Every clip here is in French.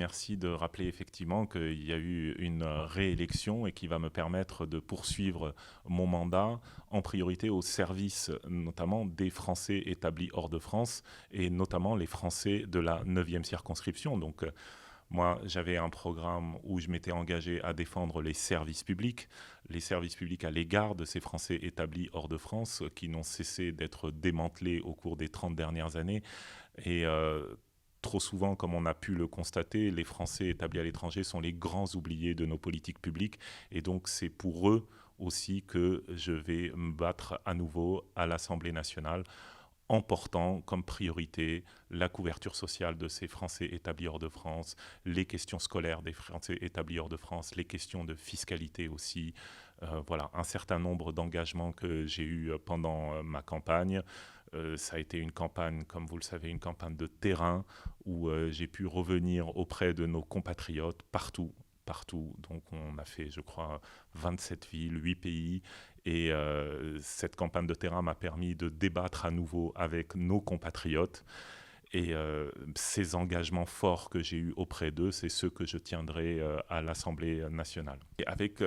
Merci de rappeler effectivement qu'il y a eu une réélection et qui va me permettre de poursuivre mon mandat en priorité au service notamment des Français établis hors de France et notamment les Français de la 9e circonscription. Donc moi j'avais un programme où je m'étais engagé à défendre les services publics à l'égard de ces Français établis hors de France qui n'ont cessé d'être démantelés au cours des 30 dernières années. Et trop souvent, comme on a pu le constater, les Français établis à l'étranger sont les grands oubliés de nos politiques publiques. Et donc, c'est pour eux aussi que je vais me battre à nouveau à l'Assemblée nationale en portant comme priorité la couverture sociale de ces Français établis hors de France, les questions scolaires des Français établis hors de France, les questions de fiscalité aussi. Voilà, un certain nombre d'engagements que j'ai eus pendant ma campagne. Ça a été une campagne, comme vous le savez, une campagne de terrain où j'ai pu revenir auprès de nos compatriotes partout. Donc on a fait, je crois, 27 villes, 8 pays. Et cette campagne de terrain m'a permis de débattre à nouveau avec nos compatriotes. Et ces engagements forts que j'ai eus auprès d'eux, c'est ceux que je tiendrai à l'Assemblée nationale. Et avec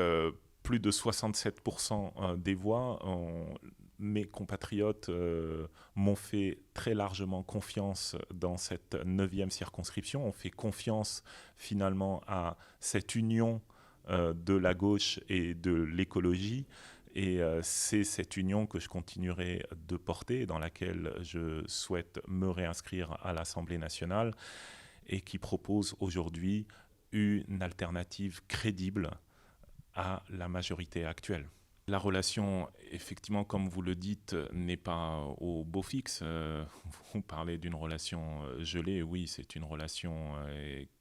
plus de 67% des voix, mes compatriotes m'ont fait très largement confiance dans cette 9e circonscription, ont fait confiance finalement à cette union de la gauche et de l'écologie. Et c'est cette union que je continuerai de porter, dans laquelle je souhaite me réinscrire à l'Assemblée nationale et qui propose aujourd'hui une alternative crédible à la majorité actuelle. La relation, effectivement, comme vous le dites, n'est pas au beau fixe. Vous parlez d'une relation gelée. Oui, c'est une relation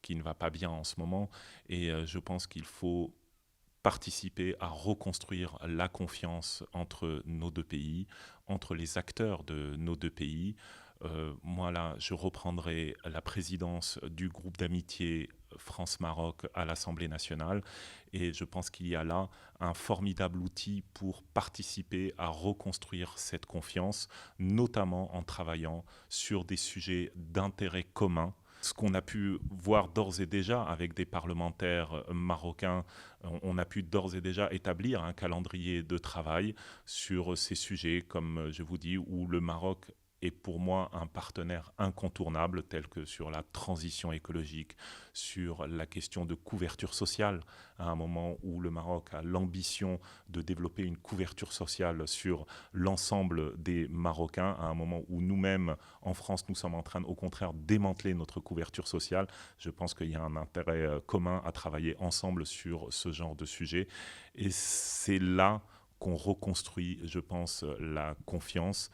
qui ne va pas bien en ce moment. Et je pense qu'il faut participer à reconstruire la confiance entre nos deux pays, entre les acteurs de nos deux pays. Moi, là, je reprendrai la présidence du groupe d'amitié France-Maroc à l'Assemblée nationale et je pense qu'il y a là un formidable outil pour participer à reconstruire cette confiance, notamment en travaillant sur des sujets d'intérêt commun. Ce qu'on a pu voir d'ores et déjà avec des parlementaires marocains, on a pu d'ores et déjà établir un calendrier de travail sur ces sujets, comme je vous dis, où le Maroc est pour moi un partenaire incontournable, tel que sur la transition écologique, sur la question de couverture sociale, à un moment où le Maroc a l'ambition de développer une couverture sociale sur l'ensemble des Marocains, à un moment où nous-mêmes, en France, nous sommes en train, au contraire, démanteler notre couverture sociale. Je pense qu'il y a un intérêt commun à travailler ensemble sur ce genre de sujet. Et c'est là qu'on reconstruit, je pense, la confiance.